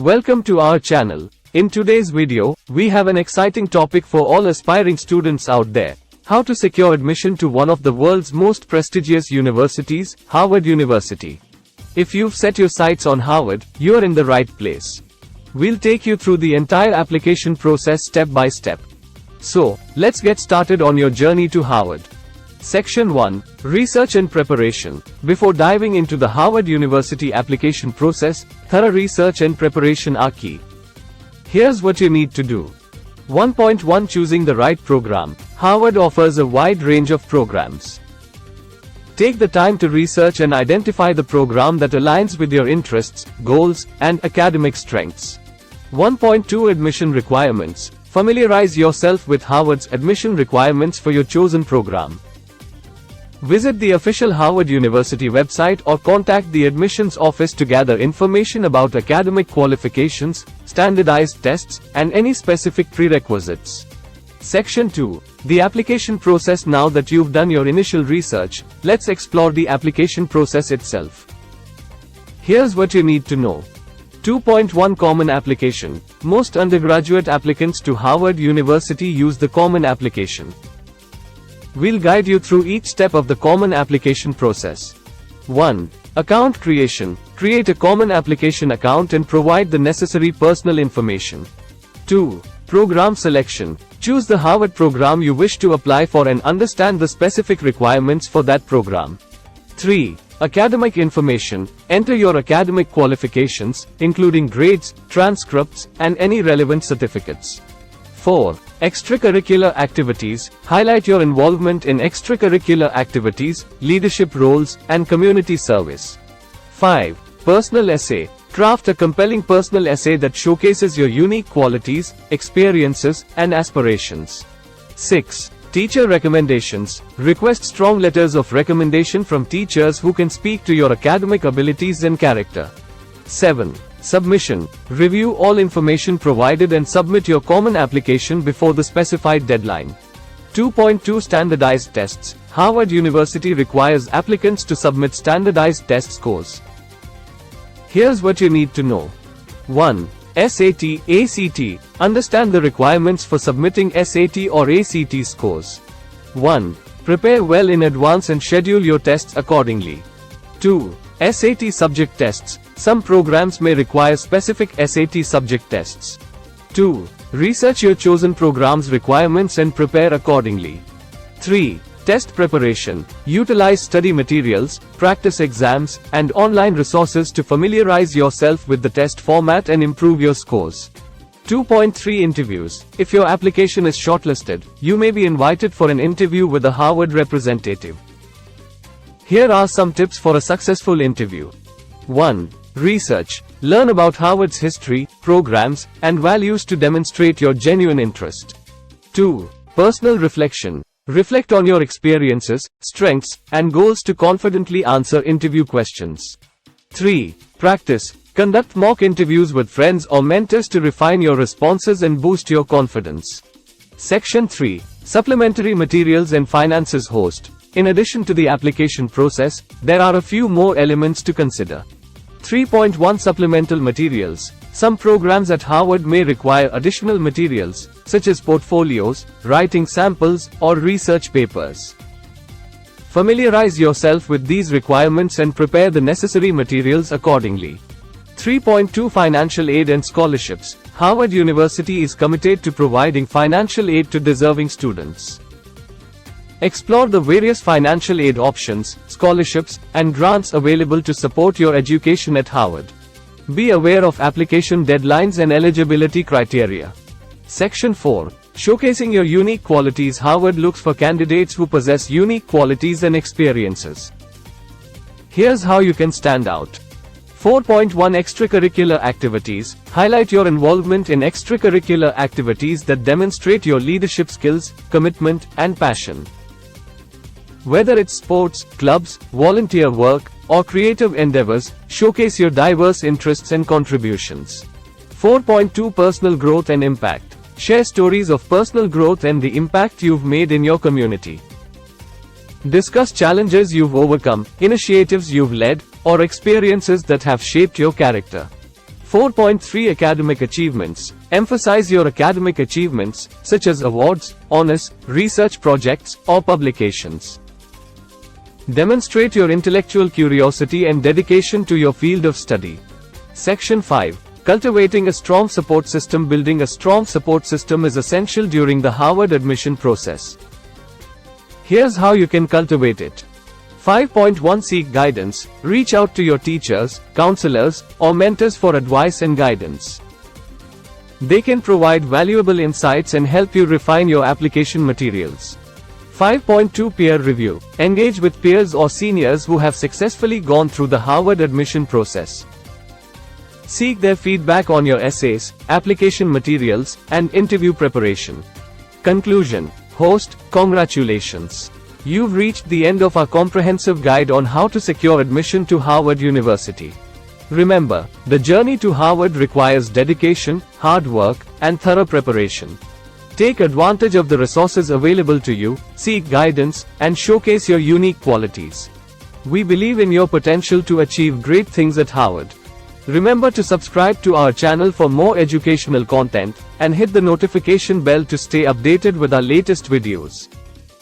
Welcome to our channel. In today's video, we have an exciting topic for all aspiring students out there. How to secure admission to one of the world's most prestigious universities, Harvard University. If you've set your sights on Harvard, you're in the right place. We'll take you through the entire application process step by step. So, let's get started on your journey to Harvard. Section 1. Research and Preparation. Before diving into the Harvard University application process, thorough research and preparation are key. Here's what you need to do. 1.1 Choosing the right program. Harvard offers a wide range of programs. Take the time to research and identify the program that aligns with your interests, goals, and academic strengths. 1.2 Admission Requirements. Familiarize yourself with Harvard's admission requirements for your chosen program. Visit the official Harvard University website or contact the admissions office to gather information about academic qualifications, standardized tests, and any specific prerequisites. Section 2. The application process. Now that you've done your initial research, let's explore the application process itself. Here's what you need to know. 2.1 Common Application. Most undergraduate applicants to Harvard University use the Common Application. We'll guide you through each step of the Common Application process. 1. Account Creation. Create a Common Application account and provide the necessary personal information. 2. Program Selection. Choose the Harvard program you wish to apply for and understand the specific requirements for that program. 3. Academic Information. Enter your academic qualifications, including grades, transcripts, and any relevant certificates. 4. Extracurricular Activities. Highlight your involvement in extracurricular activities, leadership roles, and community service. 5. Personal Essay. Craft a compelling personal essay that showcases your unique qualities, experiences, and aspirations. 6. Teacher Recommendations. Request strong letters of recommendation from teachers who can speak to your academic abilities and character. 7. Submission. Review all information provided and submit your common application before the specified deadline. 2.2 Standardized Tests. Harvard University requires applicants to submit standardized test scores. Here's what you need to know. 1. SAT, ACT. Understand the requirements for submitting SAT or ACT scores. 1. Prepare well in advance and schedule your tests accordingly. 2. SAT subject tests. Some programs may require specific SAT subject tests. 2. Research your chosen program's requirements and prepare accordingly. 3. Test Preparation. Utilize study materials, practice exams, and online resources to familiarize yourself with the test format and improve your scores. 2.3 Interviews. If your application is shortlisted, you may be invited for an interview with a Harvard representative. Here are some tips for a successful interview. 1. Research. Learn about Harvard's history, programs, and values to demonstrate your genuine interest. 2. Personal Reflection. Reflect on your experiences, strengths, and goals to confidently answer interview questions. 3. Practice. Conduct mock interviews with friends or mentors to refine your responses and boost your confidence. Section 3. Supplementary Materials and Finances. Host. In addition to the application process, there are a few more elements to consider. 3.1 Supplemental Materials. Some programs at Harvard may require additional materials, such as portfolios, writing samples, or research papers. Familiarize yourself with these requirements and prepare the necessary materials accordingly. 3.2 Financial Aid and Scholarships. Harvard University is committed to providing financial aid to deserving students. Explore the various financial aid options, scholarships, and grants available to support your education at Harvard. Be aware of application deadlines and eligibility criteria. Section 4. Showcasing your unique qualities. Harvard looks for candidates who possess unique qualities and experiences. Here's how you can stand out. 4.1 Extracurricular Activities. Highlight your involvement in extracurricular activities that demonstrate your leadership skills, commitment, and passion. Whether it's sports, clubs, volunteer work, or creative endeavors, showcase your diverse interests and contributions. 4.2 Personal Growth and Impact. Share stories of personal growth and the impact you've made in your community. Discuss challenges you've overcome, initiatives you've led, or experiences that have shaped your character. 4.3 Academic achievements. Emphasize your academic achievements, such as awards, honors, research projects, or publications. Demonstrate your intellectual curiosity and dedication to your field of study. Section 5. Cultivating a strong support system. Building a strong support system is essential during the Harvard admission process. Here's how you can cultivate it. 5.1 Seek guidance. Reach out to your teachers, counselors, or mentors for advice and guidance. They can provide valuable insights and help you refine your application materials. 5.2 Peer review. Engage with peers or seniors who have successfully gone through the Harvard admission process. Seek their feedback on your essays, application materials, and interview preparation. Conclusion. Host, congratulations! You've reached the end of our comprehensive guide on how to secure admission to Harvard University. Remember, the journey to Harvard requires dedication, hard work, and thorough preparation. Take advantage of the resources available to you, seek guidance, and showcase your unique qualities. We believe in your potential to achieve great things at Harvard. Remember to subscribe to our channel for more educational content, and hit the notification bell to stay updated with our latest videos.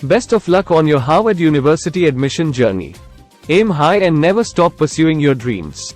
Best of luck on your Harvard University admission journey. Aim high and never stop pursuing your dreams.